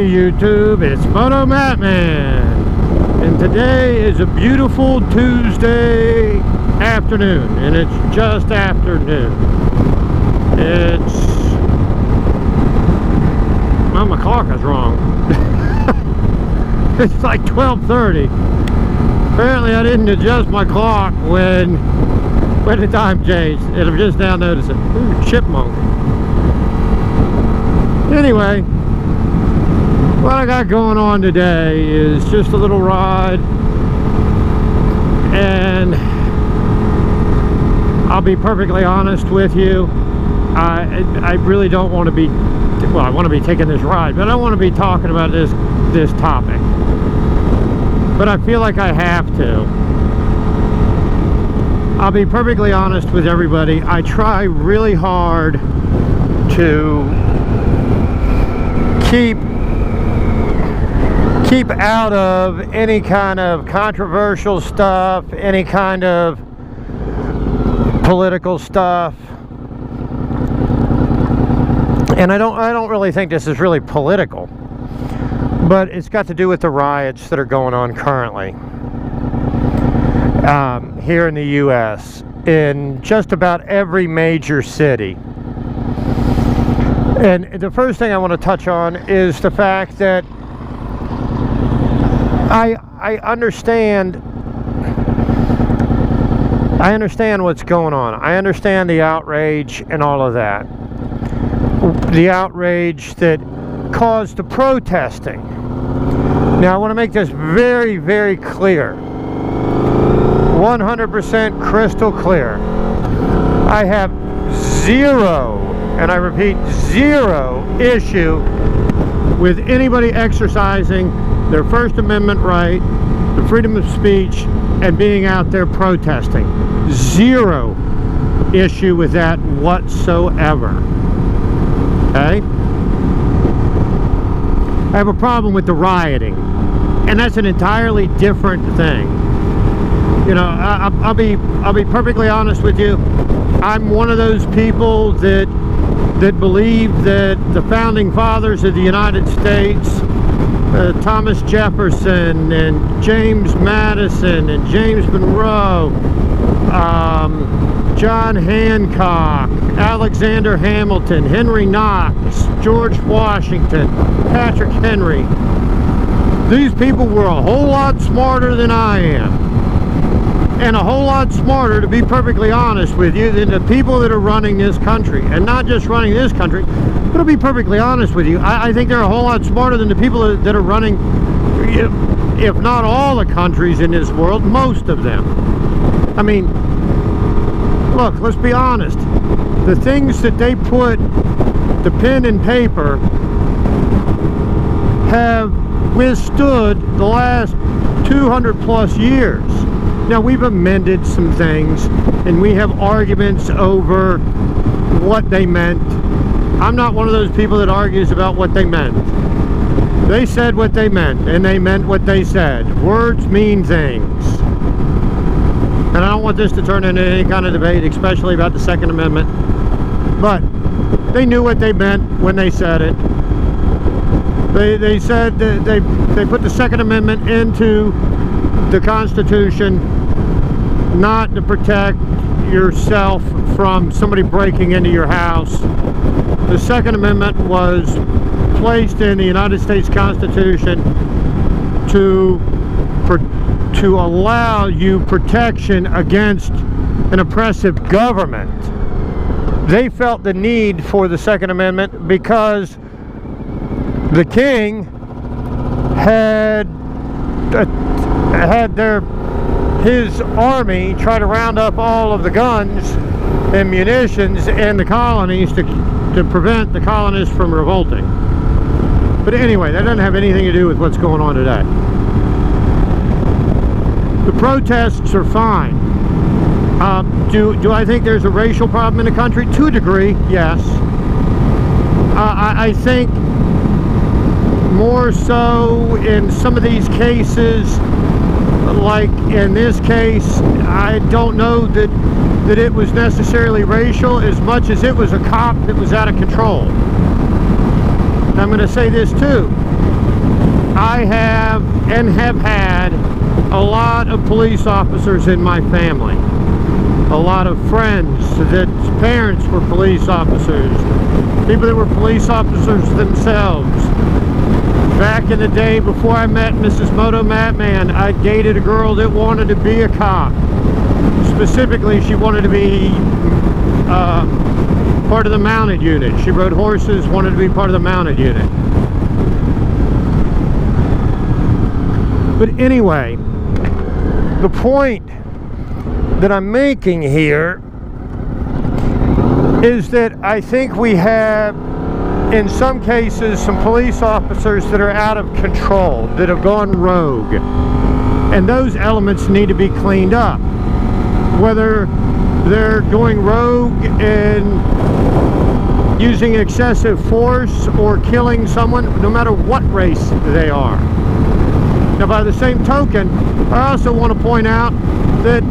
YouTube, it's motomattman, and today is a beautiful Tuesday afternoon, and it's just afternoon. Well, my clock is wrong. It's like 12:30. Apparently I didn't adjust my clock when the time changed, and I'm just now noticing. Ooh, chipmunk. Anyway, what I got going on today is just a little ride, and I'll be perfectly honest with you. I really don't want to be, well, I want to be taking this ride, but I don't want to be talking about this topic. But I feel like I have to. I'll be perfectly honest with everybody. I try really hard to keep out of any kind of controversial stuff, any kind of political stuff. And I don't really think this is really political, but it's got to do with the riots that are going on currently here in the U.S. in just about every major city. And the first thing I want to touch on is the fact that I understand what's going on. I understand the outrage and all of that. The outrage that caused the protesting. Now I want to make this very, very clear. 100% crystal clear. I have zero, and I repeat, zero issue with anybody exercising their First Amendment right, the freedom of speech, and being out there protesting. Zero issue with that whatsoever. Okay? I have a problem with the rioting, and that's an entirely different thing. You know, I'll be perfectly honest with you. I'm one of those people that believe that the founding fathers of the United States, Thomas Jefferson and James Madison and James Monroe, John Hancock, Alexander Hamilton, Henry Knox, George Washington, Patrick Henry. These people were a whole lot smarter than I am. And a whole lot smarter, to be perfectly honest with you, than the people that are running this country. And not just running this country, but to be perfectly honest with you, I think they're a whole lot smarter than the people that are running, if not all the countries in this world, most of them. I mean, look, let's be honest. The things that they put to pen and paper have withstood the last 200 plus years. Now, we've amended some things, and we have arguments over what they meant. I'm not one of those people that argues about what they meant. They said what they meant, and they meant what they said. Words mean things. And I don't want this to turn into any kind of debate, especially about the Second Amendment. But they knew what they meant when they said it. They said that they put the Second Amendment into the Constitution not to protect yourself from somebody breaking into your house. The Second Amendment was placed in the United States Constitution to allow you protection against an oppressive government. They felt the need for the Second Amendment because the king had his army try to round up all of the guns and munitions in the colonies to prevent the colonists from revolting. But anyway, that doesn't have anything to do with what's going on today. The protests are fine. Do I think there's a racial problem in the country? To a degree, yes. I think more so in some of these cases, like in this case, I don't know that it was necessarily racial as much as it was a cop that was out of control. I'm going to say this too. I have and have had a lot of police officers in my family. A lot of friends that parents were police officers. People that were police officers themselves. Back in the day before I met Mrs. motomattman, I dated a girl that wanted to be a cop. Specifically, she wanted to be part of the mounted unit. She rode horses, wanted to be part of the mounted unit. But anyway, the point that I'm making here is that I think we have, in some cases, some police officers that are out of control, that have gone rogue. And those elements need to be cleaned up. Whether they're going rogue and using excessive force or killing someone, no matter what race they are. Now, by the same token, I also want to point out that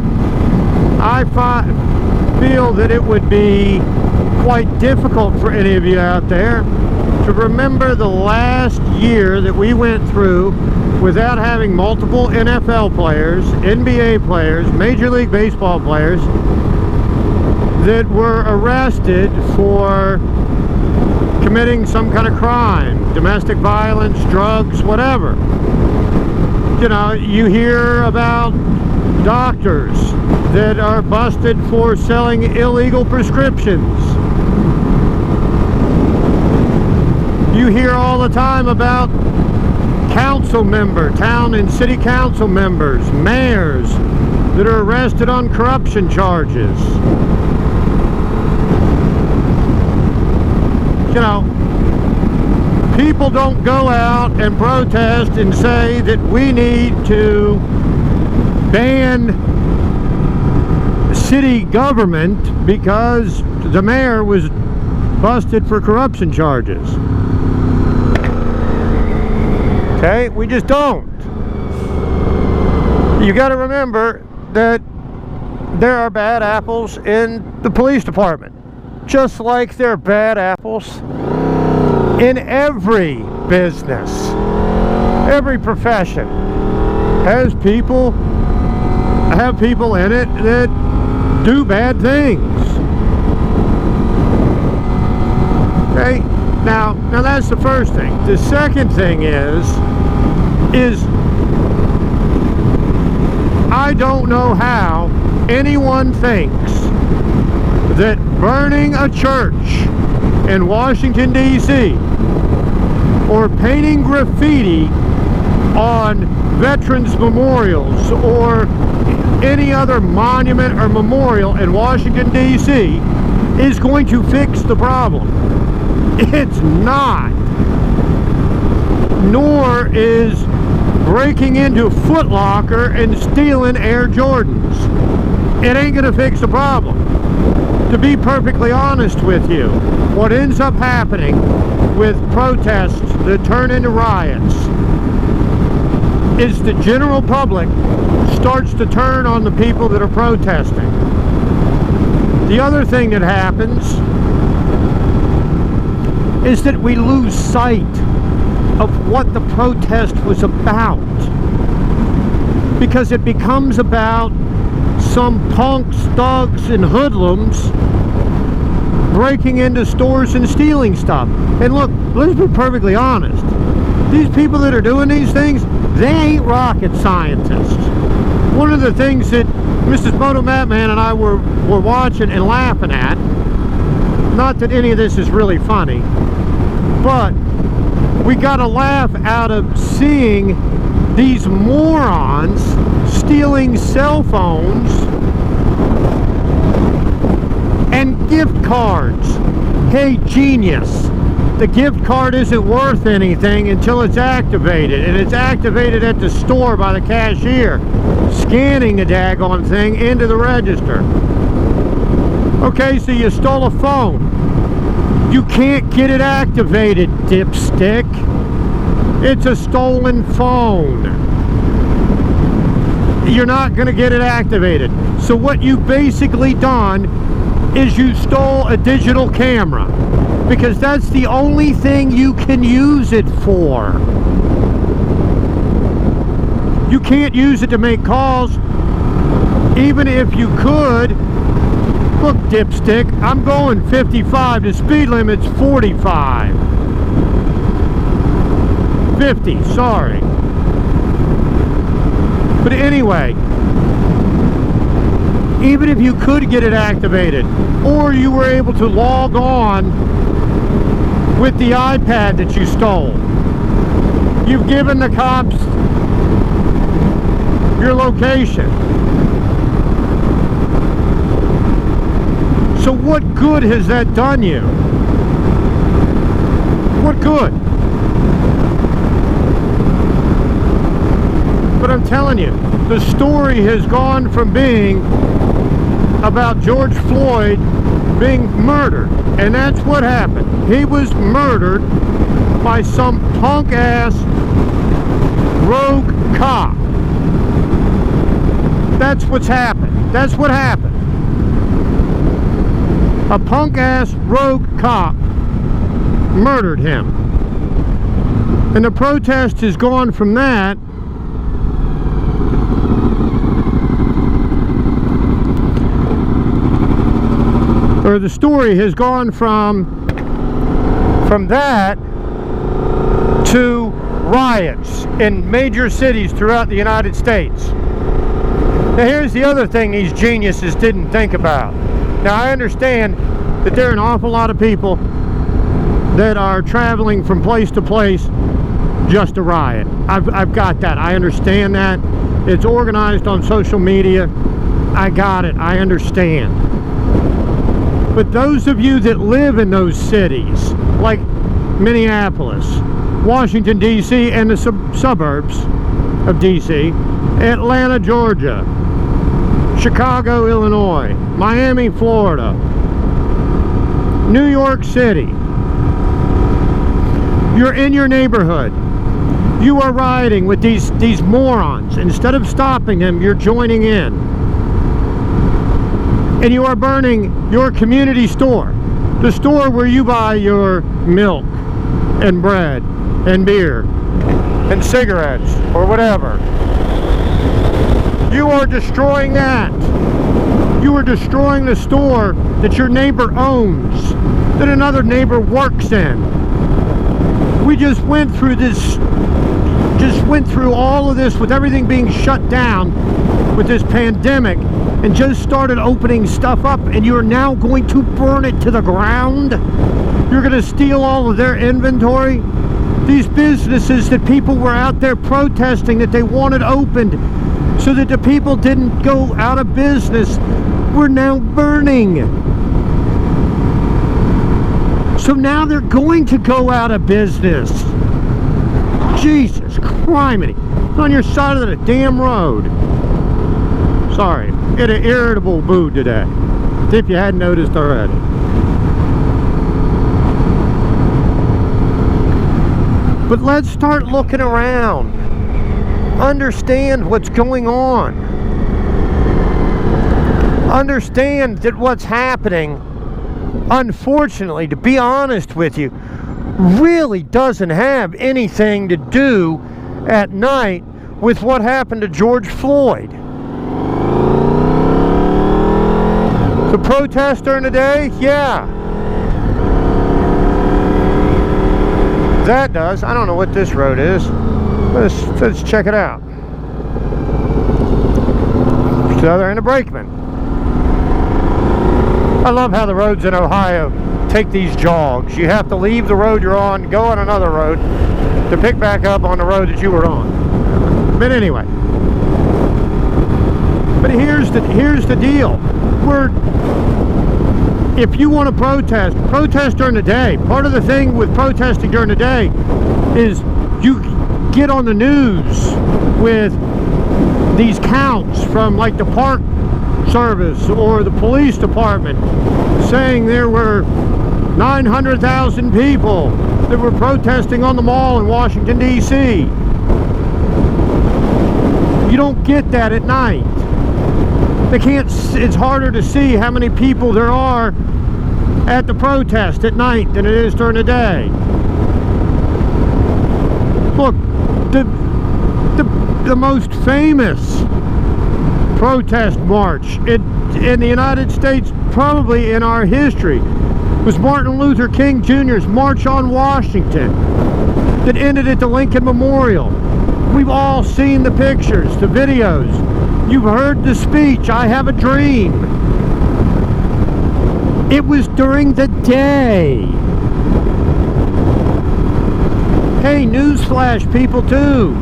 I feel that it would be quite difficult for any of you out there to remember the last year that we went through without having multiple NFL players, NBA players, Major League Baseball players that were arrested for committing some kind of crime, domestic violence, drugs, whatever. You know, you hear about doctors that are busted for selling illegal prescriptions. You hear all the time about council members, town and city council members, mayors that are arrested on corruption charges. You know, people don't go out and protest and say that we need to ban city government because the mayor was busted for corruption charges. Okay, we just don't. You got to remember that there are bad apples in the police department, just like there are bad apples in every business. Every profession has people in it that do bad things. Okay, now that's the first thing. The second thing is I don't know how anyone thinks that burning a church in Washington, D.C. or painting graffiti on veterans memorials or any other monument or memorial in Washington, D.C. is going to fix the problem. It's not. Nor is breaking into Foot Locker and stealing Air Jordans. It ain't going to fix the problem. To be perfectly honest with you, what ends up happening with protests that turn into riots is the general public starts to turn on the people that are protesting. The other thing that happens is that we lose sight of what the protest was about, because it becomes about some punks, thugs, and hoodlums breaking into stores and stealing stuff. And look, let's be perfectly honest. These people that are doing these things, they ain't rocket scientists. One of the things that Mrs. motomattman and I were watching and laughing at, not that any of this is really funny, but we got a laugh out of seeing these morons stealing cell phones and gift cards. Hey, genius. The gift card isn't worth anything until it's activated, and it's activated at the store by the cashier, scanning the daggone thing into the register. Okay, so you stole a phone. You can't get it activated, dipstick. It's a stolen phone. You're not going to get it activated. So what you've basically done is you stole a digital camera, because that's the only thing you can use it for. You can't use it to make calls. Even if you could, look, dipstick, I'm going 55. The speed limit's 45. 50, sorry. But anyway, even if you could get it activated, or you were able to log on with the iPad that you stole, you've given the cops your location. So what good has that done you? What good? But I'm telling you, the story has gone from being about George Floyd being murdered, and that's what happened. He was murdered by some punk-ass rogue cop. That's what's happened. That's what happened. A punk-ass rogue cop murdered him. And the protest has gone from that or the story has gone from that to riots in major cities throughout the United States. Now here's the other thing these geniuses didn't think about. Now I understand that there are an awful lot of people that are traveling from place to place just to riot. I've got that. I understand that. It's organized on social media. I got it. I understand. But those of you that live in those cities, like Minneapolis, Washington, D.C., and the suburbs of D.C., Atlanta, Georgia, Chicago, Illinois, Miami, Florida, New York City, you're in your neighborhood. You are rioting with these morons. Instead of stopping them, you're joining in. And you are burning your community store. The store where you buy your milk and bread and beer and cigarettes or whatever. You are destroying that. You are destroying the store that your neighbor owns, that another neighbor works in. We just went through all of this with everything being shut down with this pandemic, and just started opening stuff up, and you're now going to burn it to the ground. You're going to steal all of their inventory. These businesses that people were out there protesting that they wanted opened so that the people didn't go out of business, we're now burning. So now they're going to go out of business. Jesus criminy. On your side of the damn road. Sorry, in an irritable mood today, if you hadn't noticed already. But let's start looking around. Understand what's going on. Understand that what's happening, unfortunately, to be honest with you, really doesn't have anything to do at night with what happened to George Floyd. The protest during the day? Yeah. That does. I don't know what this road is. Let's check it out. It's the other end of Brakeman. I love how the roads in Ohio take these jogs. You have to leave the road you're on, go on another road to pick back up on the road that you were on. But anyway. But here's the deal. If you want to protest during the day. Part of the thing with protesting during the day is you get on the news with these counts from like the Park Service or the police department saying there were 900,000 people that were protesting on the mall in Washington, D.C. You don't get that at night. They can't. It's harder to see how many people there are at the protest at night than it is during the day. Look, The most famous protest march in the United States, probably in our history, was Martin Luther King Jr.'s March on Washington that ended at the Lincoln Memorial. We've all seen the pictures, the videos. You've heard the speech, "I have a dream." It was during the day. Hey, newsflash people too.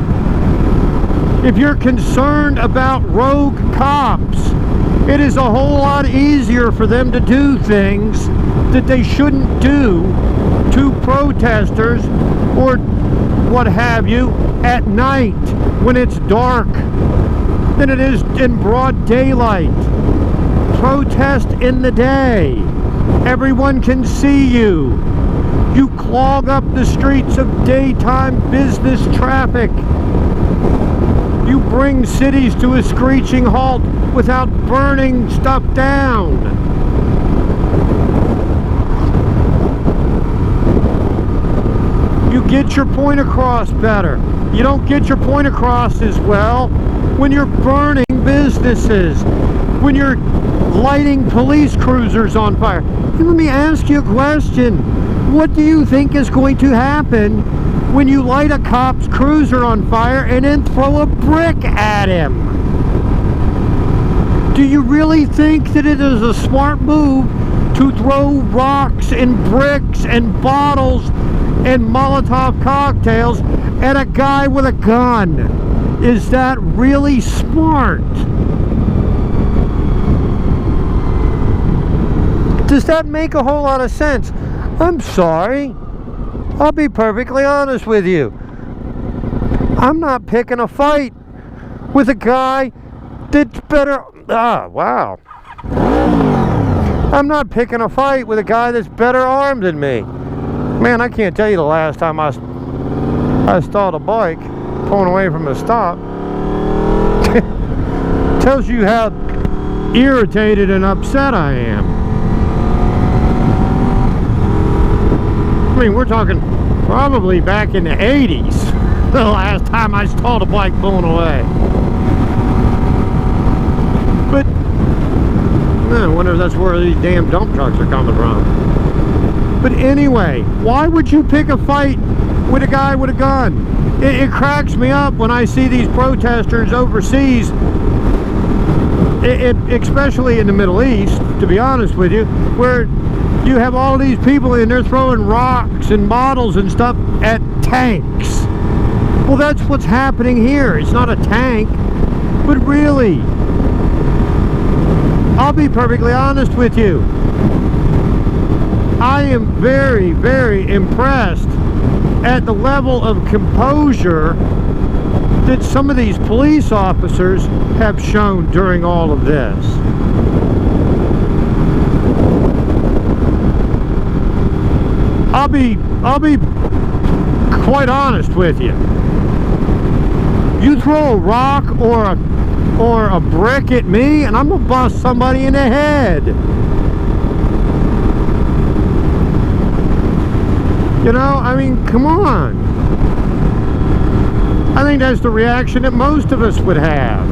If you're concerned about rogue cops, it is a whole lot easier for them to do things that they shouldn't do to protesters or what have you at night when it's dark than it is in broad daylight. Protest in the day. Everyone can see you. You clog up the streets of daytime business traffic. You bring cities to a screeching halt without burning stuff down. You get your point across better. You don't get your point across as well when you're burning businesses, when you're lighting police cruisers on fire. And let me ask you a question. What do you think is going to happen when you light a cop's cruiser on fire and then throw a brick at him? Do you really think that it is a smart move to throw rocks and bricks and bottles and Molotov cocktails at a guy with a gun? Is that really smart? Does that make a whole lot of sense? I'm sorry. I'll be perfectly honest with you. I'm not picking a fight with a guy that's better... wow. I'm not picking a fight with a guy that's better armed than me. Man, I can't tell you the last time I stalled a bike pulling away from a stop. Tells you how irritated and upset I am. I mean, we're talking probably back in the 80s, the last time I stalled a bike pulling away. But, I wonder if that's where these damn dump trucks are coming from. But anyway, why would you pick a fight with a guy with a gun? It cracks me up when I see these protesters overseas, especially in the Middle East, to be honest with you, where you have all these people and they're throwing rocks and bottles and stuff at tanks. Well, that's what's happening here. It's not a tank, but really, I'll be perfectly honest with you. I am very, very impressed at the level of composure that some of these police officers have shown during all of this. I'll be quite honest with you. You throw a rock or a brick at me and I'm gonna bust somebody in the head. You know, I mean, come on. I think that's the reaction that most of us would have.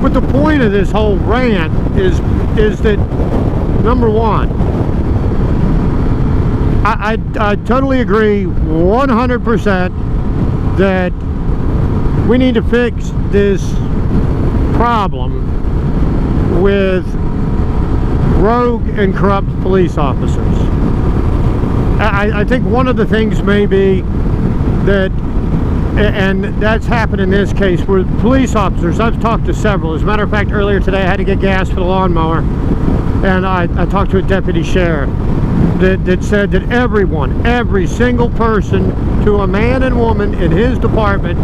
But the point of this whole rant is that, number one, I totally agree 100% that we need to fix this problem with rogue and corrupt police officers. I think one of the things may be that, and that's happened in this case, where police officers, I've talked to several. As a matter of fact, earlier today I had to get gas for the lawnmower, and I talked to a deputy sheriff that said that every single person, to a man and woman in his department,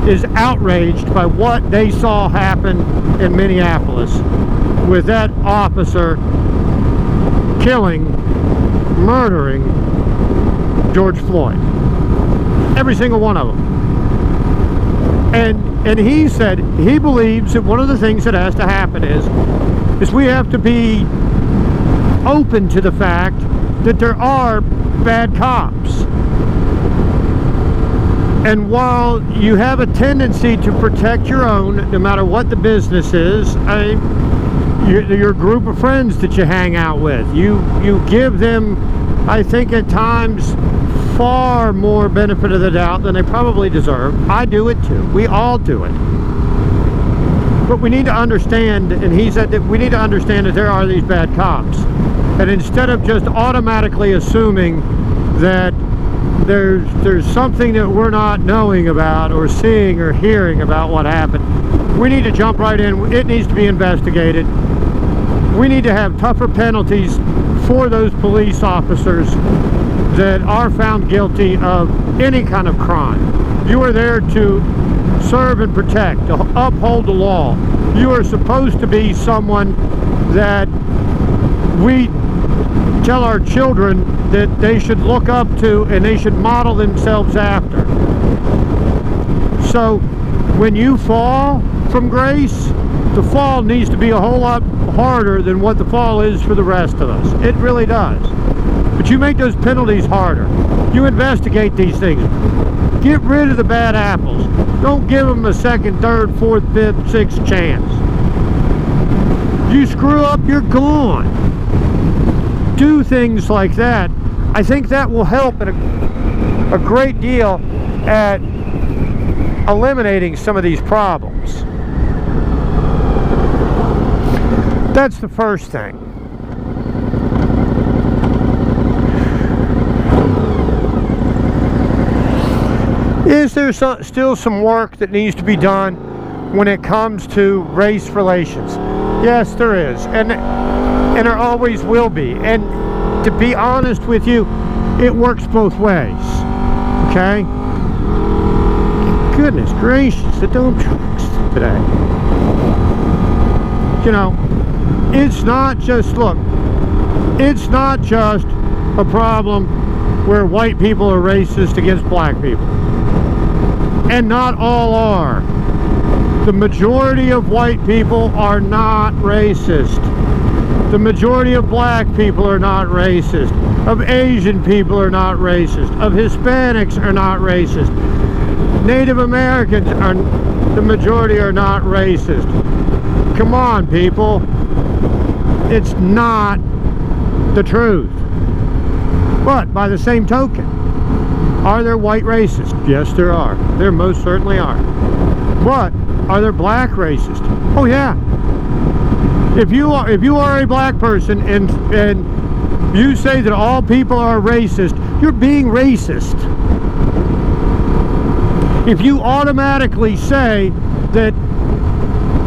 is outraged by what they saw happen in Minneapolis with that officer murdering George Floyd. Every single one of them. And he said he believes that one of the things that has to happen is we have to be open to the fact that there are bad cops. And while you have a tendency to protect your own, no matter what the business is, your group of friends that you hang out with, you give them, I think at times, far more benefit of the doubt than they probably deserve. I do it too. We all do it. But we need to understand, and he said that we need to understand that there are these bad cops. And instead of just automatically assuming that there's something that we're not knowing about or seeing or hearing about what happened, we need to jump right in. It needs to be investigated. We need to have tougher penalties for those police officers that are found guilty of any kind of crime. You are there to serve and protect, to uphold the law. You are supposed to be someone that we tell our children that they should look up to and they should model themselves after. So when you fall from grace, the fall needs to be a whole lot harder than what the fall is for the rest of us. It really does. But you make those penalties harder. You investigate these things. Get rid of the bad apples. Don't give them a second, third, fourth, fifth, sixth chance. You screw up, you're gone. Do things like that. I think that will help a great deal at eliminating some of these problems. That's the first thing. Is there still some work that needs to be done when it comes to race relations? Yes, there is, and there always will be. And to be honest with you, it works both ways. Okay? Goodness gracious, the dump trucks today. You know, it's not just, look, it's not just a problem where white people are racist against black people. And not all are. The majority of white people are not racist. The majority of black people are not racist. Of Asian people are not racist. Of Hispanics are not racist. Native Americans are, the majority are not racist. Come on, people. It's not the truth. But by the same token, are there white racists? Yes, there are. There most certainly are. But are there black racists? Oh yeah. If you are a black person and you say that all people are racist, you're being racist. If you automatically say that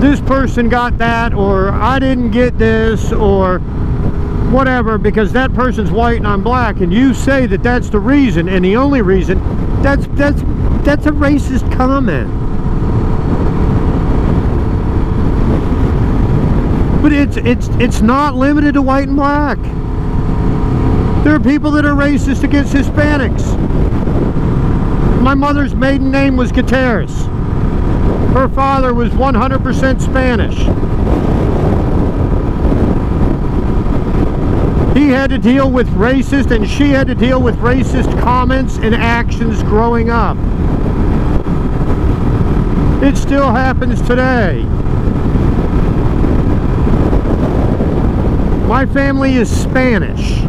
this person got that, or I didn't get this, or whatever, because that person's white and I'm black, and you say that that's the reason and the only reason, that's a racist comment. But it's not limited to white and black. There are people that are racist against Hispanics. My mother's maiden name was Gutierrez. Her father was 100% Spanish. He had to deal with racist, and she had to deal with racist comments and actions growing up. It still happens today. My family is Spanish,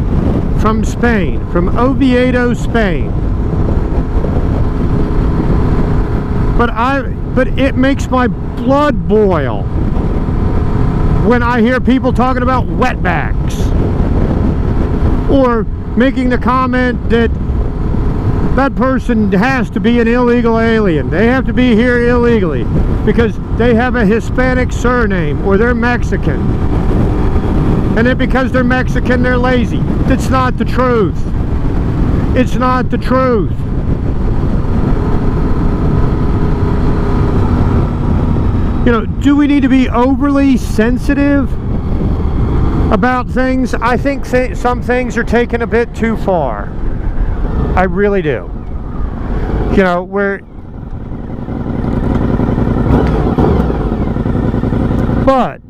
from Spain, from Oviedo, Spain. But it makes my blood boil when I hear people talking about wetbacks, or making the comment that that person has to be an illegal alien. They have to be here illegally because they have a Hispanic surname or they're Mexican. And then because they're Mexican, they're lazy. That's not the truth. It's not the truth. You know, do we need to be overly sensitive about things? I think some things are taken a bit too far. I really do. You know, but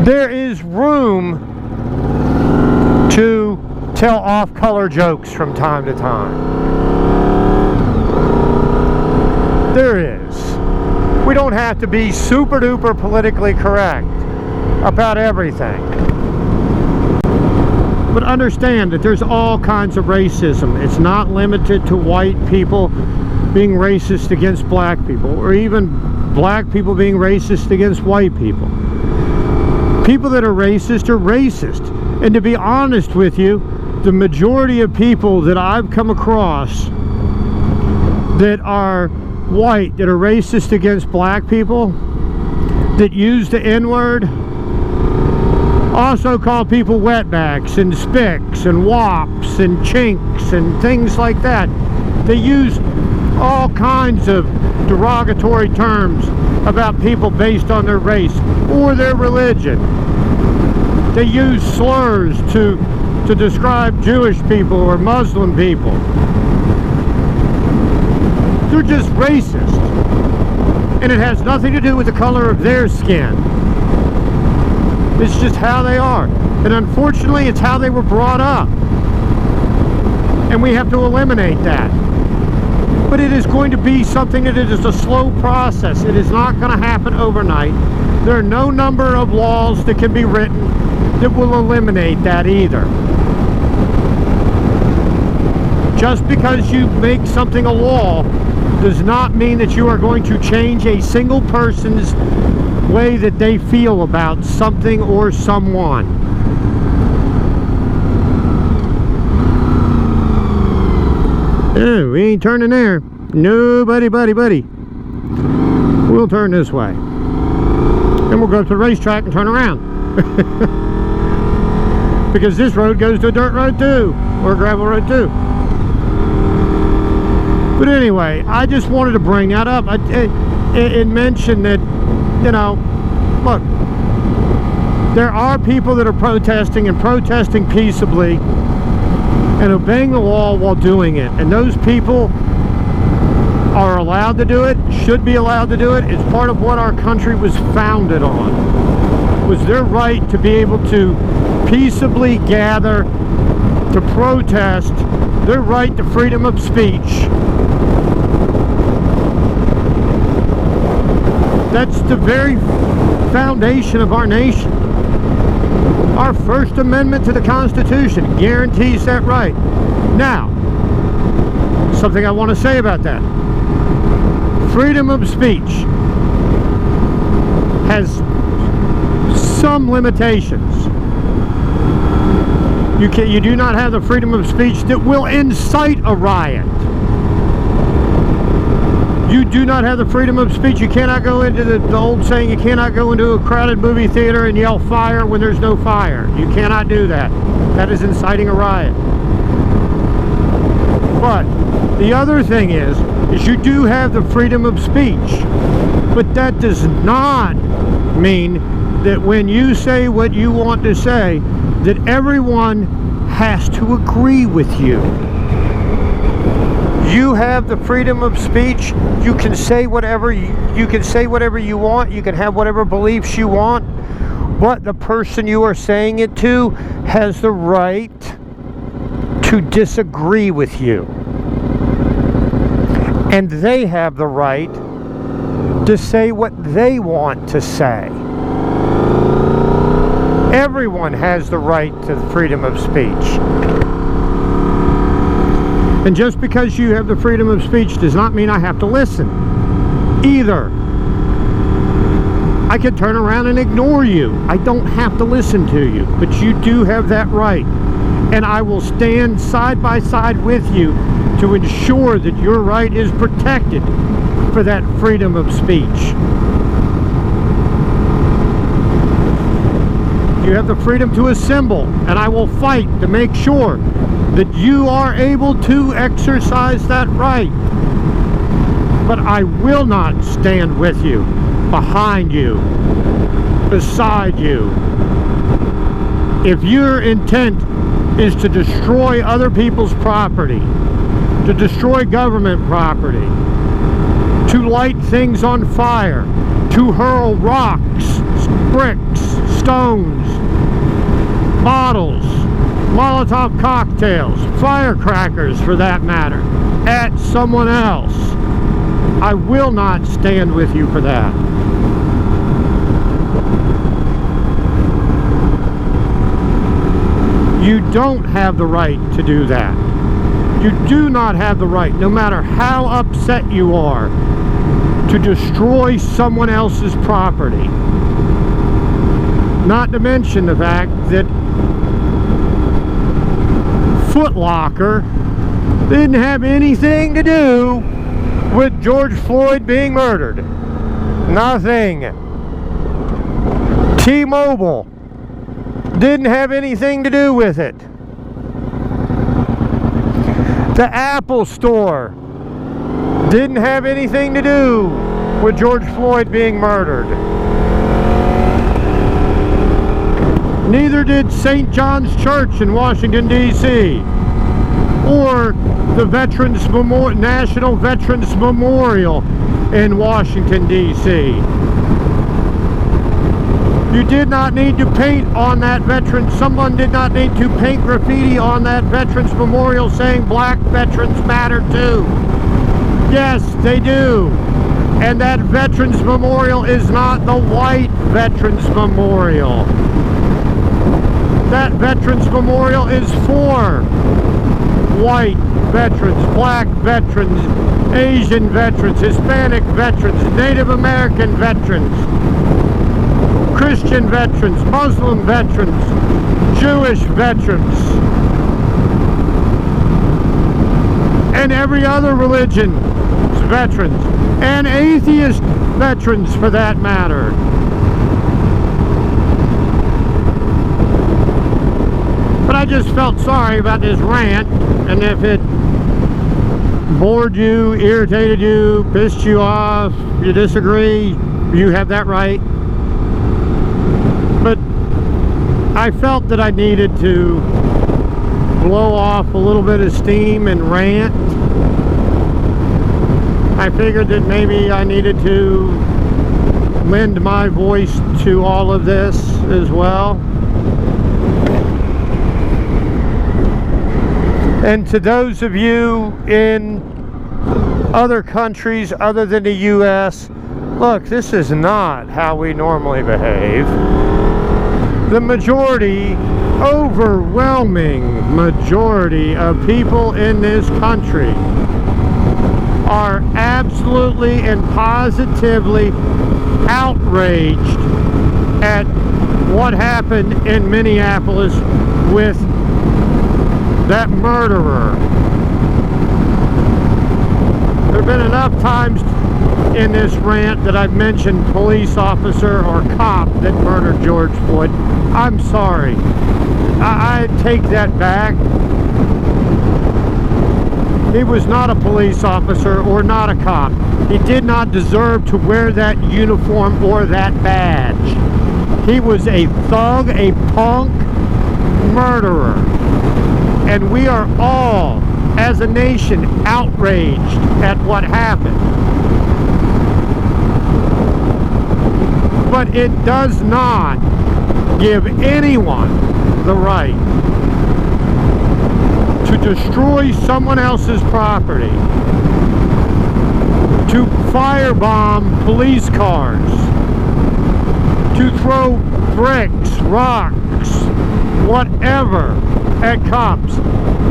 there is room to tell off-color jokes from time to time. There is. We don't have to be super duper politically correct about everything. But understand that there's all kinds of racism. It's not limited to white people being racist against black people, or even black people being racist against white people. People that are racist are racist. And to be honest with you, the majority of people that I've come across that are white, that are racist against black people, that use the N-word, also call people wetbacks and spics and wops and chinks and things like that. They use all kinds of derogatory terms about people based on their race or their religion. They use slurs to describe Jewish people or Muslim people. They're just racist. And it has nothing to do with the color of their skin. It's just how they are. And unfortunately, it's how they were brought up. And we have to eliminate that. But it is going to be something that is a slow process. It is not going to happen overnight. There are no number of laws that can be written that will eliminate that either. Just because you make something a law does not mean that you are going to change a single person's way that they feel about something or someone. Oh, we ain't turning there. Nobody, buddy. We'll turn this way. And we'll go to the racetrack and turn around. Because this road goes to a dirt road too, or a gravel road too. But anyway, I just wanted to bring that up and mention that, you know, look, there are people that are protesting and protesting peaceably and obeying the law while doing it. And those people are allowed to do it, should be allowed to do it. It's part of what our country was founded on. Was their right to be able to peaceably gather, to protest, their right to freedom of speech. That's the very foundation of our nation. Our First Amendment to the Constitution guarantees that right. Now, something I want to say about that. Freedom of speech has some limitations. You do not have the freedom of speech that will incite a riot. You do not have the freedom of speech. You cannot go into the old saying, you cannot go into a crowded movie theater and yell fire when there's no fire. You cannot do that. That is inciting a riot. But the other thing is you do have the freedom of speech. But that does not mean that when you say what you want to say, that everyone has to agree with you. You have the freedom of speech. You can say whatever you can say whatever you want. You can have whatever beliefs you want. But the person you are saying it to has the right to disagree with you. And they have the right to say what they want to say. Everyone has the right to the freedom of speech. And just because you have the freedom of speech does not mean I have to listen either. I can turn around and ignore you. I don't have to listen to you, but you do have that right. And I will stand side by side with you to ensure that your right is protected for that freedom of speech. You have the freedom to assemble, and I will fight to make sure that you are able to exercise that right. But I will not stand with you, behind you, beside you. If your intent is to destroy other people's property, to destroy government property, to light things on fire, to hurl rocks, bricks, stones, bottles, Molotov cocktails, firecrackers for that matter, at someone else, I will not stand with you for that. You don't have the right to do that. You do not have the right, no matter how upset you are, to destroy someone else's property. Not to mention the fact that Foot Locker didn't have anything to do with George Floyd being murdered. Nothing. T-Mobile didn't have anything to do with it. The Apple Store didn't have anything to do with George Floyd being murdered. Neither did St. John's Church in Washington, D.C. or the National Veterans Memorial in Washington, D.C. You did not need to paint on that someone did not need to paint graffiti on that Veterans Memorial saying black veterans matter too. Yes, they do. And that Veterans Memorial is not the white Veterans Memorial. That Veterans Memorial is for white veterans, black veterans, Asian veterans, Hispanic veterans, Native American veterans, Christian veterans, Muslim veterans, Jewish veterans, and every other religion's veterans, and atheist veterans for that matter. But I just felt sorry about this rant, and if it bored you, irritated you, pissed you off, you disagree, you have that right. But I felt that I needed to blow off a little bit of steam and rant. I figured that maybe I needed to lend my voice to all of this as well. And to those of you in other countries other than the U.S., look, this is not how we normally behave. The majority, overwhelming majority of people in this country are absolutely and positively outraged at what happened in Minneapolis with that murderer. There have been enough times in this rant that I've mentioned police officer or cop that murdered George Floyd. I'm sorry. I take that back. He was not a police officer or not a cop. He did not deserve to wear that uniform or that badge. He was a thug, a punk murderer. And we are all, as a nation, outraged at what happened. But it does not give anyone the right to destroy someone else's property, to firebomb police cars, to throw bricks, rocks, whatever at cops,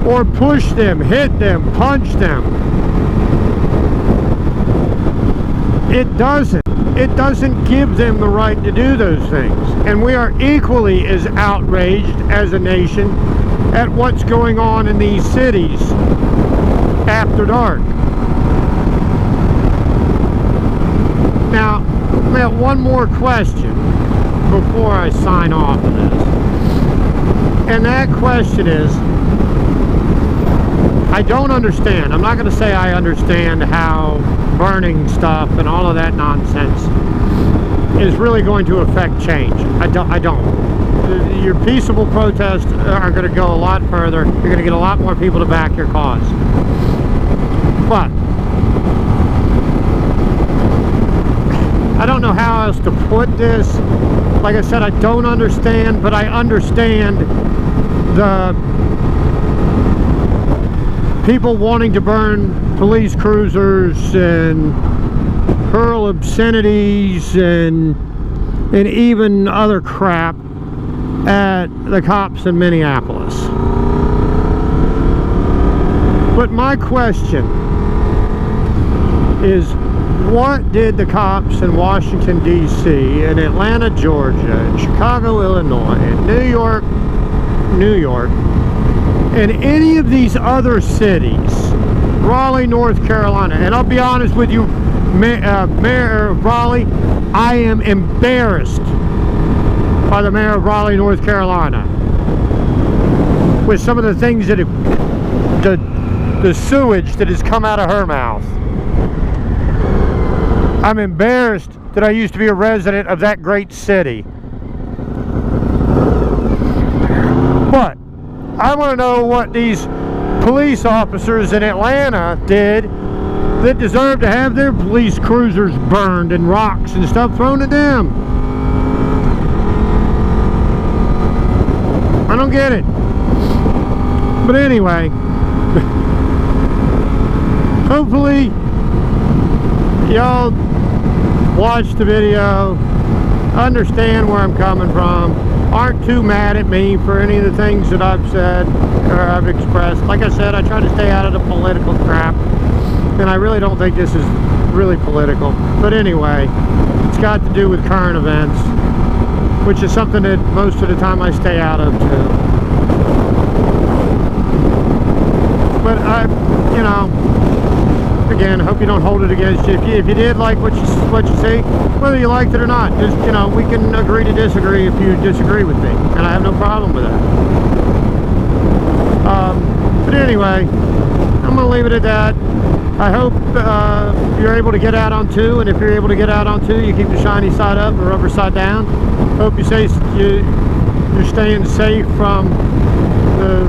or push them, hit them, punch them. It doesn't give them the right to do those things. And we are equally as outraged as a nation at what's going on in these cities after dark. Now, I have one more question before I sign off of this. And that question is, I don't understand. I'm not going to say I understand how burning stuff and all of that nonsense is really going to affect change. I don't. Your peaceable protests are going to go a lot further. You're going to get a lot more people to back your cause. But I don't know how else to put this. Like I said, I don't understand, but I understand the people wanting to burn police cruisers and hurl obscenities and even other crap at the cops in Minneapolis. But my question is, what did the cops in Washington, D.C., in Atlanta, Georgia, in Chicago, Illinois, in New York, and any of these other cities, Raleigh, North Carolina, and I'll be honest with you, Mayor of Raleigh, I am embarrassed by the Mayor of Raleigh, North Carolina, with some of the things that the sewage that has come out of her mouth. I'm embarrassed that I used to be a resident of that great city. But I want to know what these police officers in Atlanta did that deserve to have their police cruisers burned and rocks and stuff thrown at them. I don't get it. But anyway, hopefully y'all watch the video, understand where I'm coming from, aren't too mad at me for any of the things that I've said or I've expressed. Like I said, I try to stay out of the political crap, and I really don't think this is really political. But anyway, it's got to do with current events, which is something that most of the time I stay out of too. But you know, again, hope you don't hold it against you. If you did like what you see, whether you liked it or not, just, you know, we can agree to disagree if you disagree with me, and I have no problem with that. But anyway, I'm gonna leave it at that. I hope you're able to get out on 2, and if you're able to get out on 2, you keep the shiny side up, the rubber side down. Hope you're staying safe from the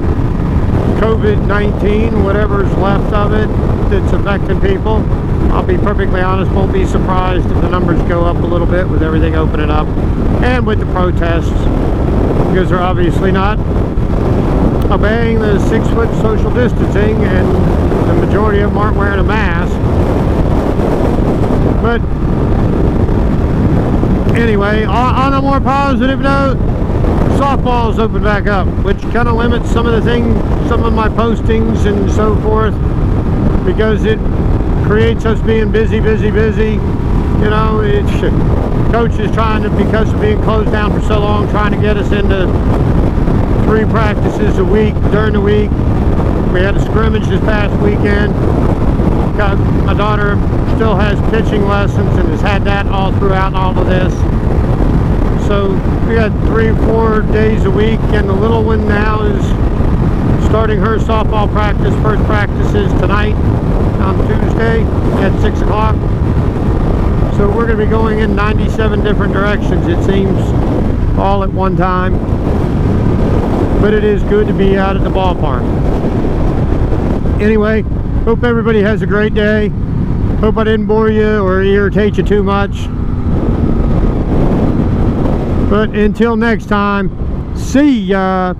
COVID-19, whatever's left of it that's affecting people. I'll be perfectly honest, won't be surprised if the numbers go up a little bit with everything opening up and with the protests, because they're obviously not obeying the 6-foot social distancing, and the majority of them aren't wearing a mask. But anyway, on a more positive note, softball's opened back up, which kind of limits some of the things, some of my postings and so forth, because it creates us being busy. You know, coach is trying to, because of being closed down for so long, trying to get us into 3 practices a week during the week. We had a scrimmage this past weekend. My daughter still has pitching lessons and has had that all throughout all of this. So we got 3-4 days a week, and the little one now is starting her softball practice. First practice is tonight on Tuesday at 6 o'clock. So we're going to be going in 97 different directions, it seems, all at one time. But it is good to be out at the ballpark. Anyway, hope everybody has a great day. Hope I didn't bore you or irritate you too much. But until next time, see ya!